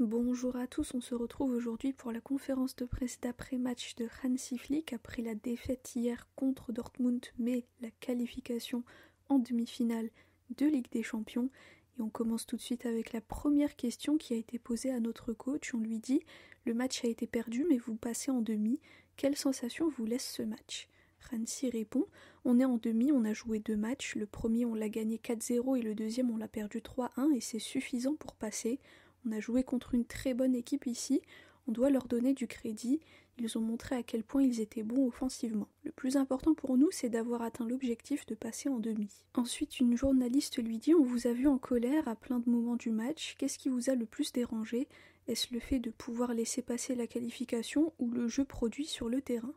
Bonjour à tous, on se retrouve aujourd'hui pour la conférence de presse d'après-match de Hansi Flick après la défaite hier contre Dortmund, mais la qualification en demi-finale de Ligue des Champions. Et on commence tout de suite avec la première question qui a été posée à notre coach. On lui dit « Le match a été perdu mais vous passez en demi, quelle sensation vous laisse ce match ?» Hansi répond « On est en demi, on a joué 2 matchs, le premier on l'a gagné 4-0 et le deuxième on l'a perdu 3-1 et c'est suffisant pour passer. On a joué contre une très bonne équipe ici, on doit leur donner du crédit, ils ont montré à quel point ils étaient bons offensivement. Le plus important pour nous, c'est d'avoir atteint l'objectif de passer en demi. » Ensuite, une journaliste lui dit « On vous a vu en colère à plein de moments du match, qu'est-ce qui vous a le plus dérangé? Est-ce le fait de pouvoir laisser passer la qualification ou le jeu produit sur le terrain ?»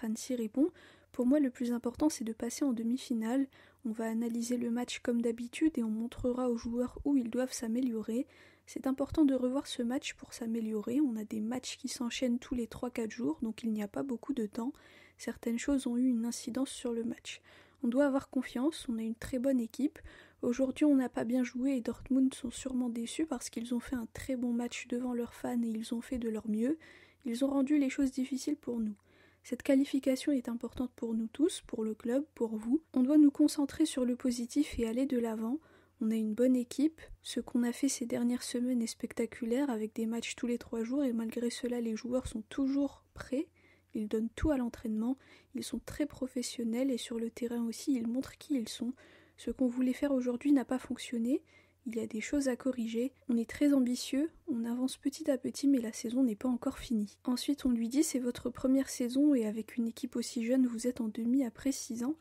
Hansi répond « Pour moi, le plus important, c'est de passer en demi-finale. On va analyser le match comme d'habitude et on montrera aux joueurs où ils doivent s'améliorer. C'est important de revoir ce match pour s'améliorer. On a des matchs qui s'enchaînent tous les 3-4 jours, donc il n'y a pas beaucoup de temps. Certaines choses ont eu une incidence sur le match. On doit avoir confiance, on a une très bonne équipe. Aujourd'hui, on n'a pas bien joué et Dortmund sont sûrement déçus parce qu'ils ont fait un très bon match devant leurs fans et ils ont fait de leur mieux. Ils ont rendu les choses difficiles pour nous. Cette qualification est importante pour nous tous, pour le club, pour vous. On doit nous concentrer sur le positif et aller de l'avant. On a une bonne équipe. Ce qu'on a fait ces dernières semaines est spectaculaire avec des matchs tous les 3 jours et malgré cela, les joueurs sont toujours prêts. Ils donnent tout à l'entraînement. Ils sont très professionnels et sur le terrain aussi, ils montrent qui ils sont. Ce qu'on voulait faire aujourd'hui n'a pas fonctionné. Il y a des choses à corriger, on est très ambitieux, on avance petit à petit mais la saison n'est pas encore finie. Ensuite on lui dit c'est votre première saison et avec une équipe aussi jeune vous êtes en demi après 6 ans.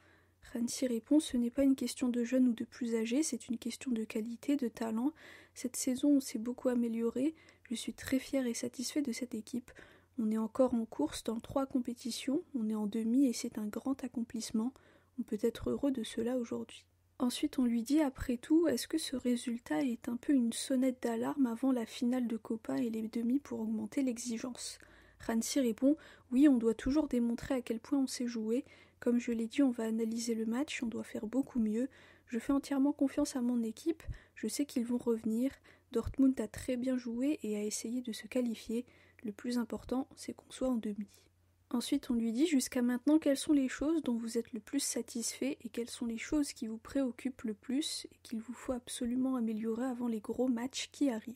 Hansi répond ce n'est pas une question de jeune ou de plus âgé, c'est une question de qualité, de talent. Cette saison on s'est beaucoup amélioré, je suis très fier et satisfait de cette équipe. On est encore en course dans 3 compétitions, on est en demi et c'est un grand accomplissement. On peut être heureux de cela aujourd'hui. Ensuite, on lui dit, après tout, est-ce que ce résultat est un peu une sonnette d'alarme avant la finale de Copa et les demi pour augmenter l'exigence ? Hansi répond, oui, on doit toujours démontrer à quel point on sait jouer. Comme je l'ai dit, on va analyser le match, on doit faire beaucoup mieux. Je fais entièrement confiance à mon équipe, je sais qu'ils vont revenir. Dortmund a très bien joué et a essayé de se qualifier. Le plus important, c'est qu'on soit en demi. Ensuite, on lui dit jusqu'à maintenant quelles sont les choses dont vous êtes le plus satisfait et quelles sont les choses qui vous préoccupent le plus et qu'il vous faut absolument améliorer avant les gros matchs qui arrivent.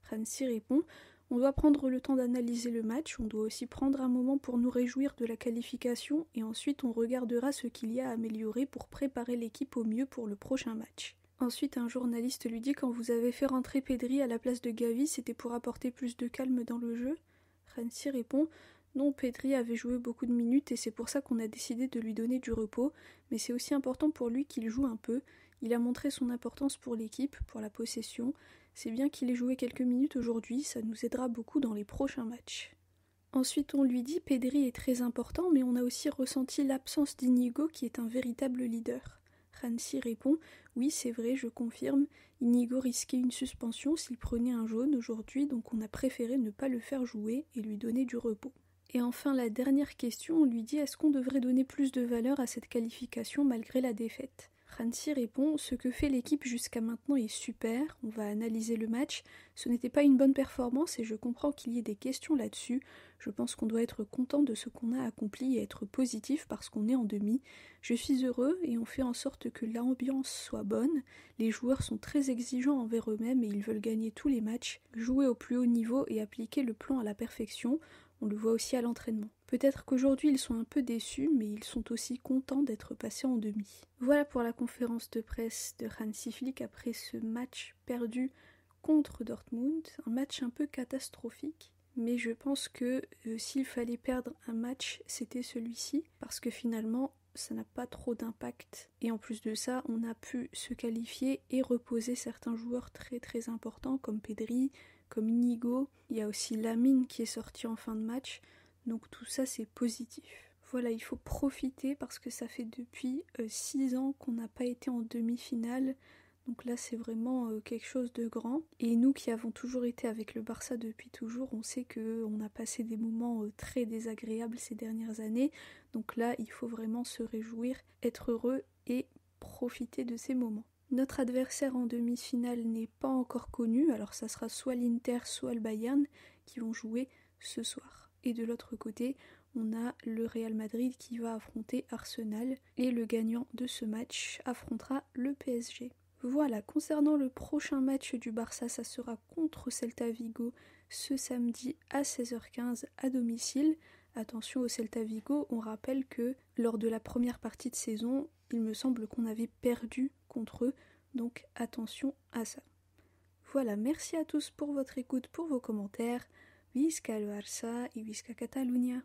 Hansi répond on doit prendre le temps d'analyser le match, on doit aussi prendre un moment pour nous réjouir de la qualification et ensuite on regardera ce qu'il y a à améliorer pour préparer l'équipe au mieux pour le prochain match. Ensuite, un journaliste lui dit quand vous avez fait rentrer Pedri à la place de Gavi, c'était pour apporter plus de calme dans le jeu. Hansi répond non, Pedri avait joué beaucoup de minutes et c'est pour ça qu'on a décidé de lui donner du repos, mais c'est aussi important pour lui qu'il joue un peu. Il a montré son importance pour l'équipe, pour la possession. C'est bien qu'il ait joué quelques minutes aujourd'hui, ça nous aidera beaucoup dans les prochains matchs. Ensuite, on lui dit Pedri est très important, mais on a aussi ressenti l'absence d'Inigo qui est un véritable leader. Hansi répond oui, c'est vrai, je confirme. Inigo risquait une suspension s'il prenait un jaune aujourd'hui, donc on a préféré ne pas le faire jouer et lui donner du repos. Et enfin, la dernière question, on lui dit est-ce qu'on devrait donner plus de valeur à cette qualification malgré la défaite ? Hansi répond ce que fait l'équipe jusqu'à maintenant est super, on va analyser le match, ce n'était pas une bonne performance et je comprends qu'il y ait des questions là-dessus, je pense qu'on doit être content de ce qu'on a accompli et être positif parce qu'on est en demi, je suis heureux et on fait en sorte que l'ambiance soit bonne, les joueurs sont très exigeants envers eux-mêmes et ils veulent gagner tous les matchs, jouer au plus haut niveau et appliquer le plan à la perfection. On le voit aussi à l'entraînement. Peut-être qu'aujourd'hui ils sont un peu déçus, mais ils sont aussi contents d'être passés en demi. Voilà pour la conférence de presse de Hansi Flick après ce match perdu contre Dortmund. Un match un peu catastrophique, mais je pense que s'il fallait perdre un match, c'était celui-ci, parce que finalement, ça n'a pas trop d'impact. Et en plus de ça, on a pu se qualifier et reposer certains joueurs très très importants comme Pedri, comme Inigo. Il y a aussi Lamine qui est sorti en fin de match. Donc tout ça c'est positif. Voilà, il faut profiter parce que ça fait depuis 6 ans qu'on n'a pas été en demi-finale. Donc là c'est vraiment quelque chose de grand. Et nous qui avons toujours été avec le Barça depuis toujours, on sait qu'on a passé des moments très désagréables ces dernières années. Donc là il faut vraiment se réjouir, être heureux et profiter de ces moments. Notre adversaire en demi-finale n'est pas encore connu, alors ça sera soit l'Inter, soit le Bayern qui vont jouer ce soir. Et de l'autre côté, on a le Real Madrid qui va affronter Arsenal et le gagnant de ce match affrontera le PSG. Voilà, concernant le prochain match du Barça, ça sera contre Celta Vigo ce samedi à 16h15 à domicile. Attention au Celta Vigo, on rappelle que lors de la première partie de saison, il me semble qu'on avait perdu contre eux, donc attention à ça. Voilà, merci à tous pour votre écoute, pour vos commentaires. Visca el Barça et Visca Catalunya.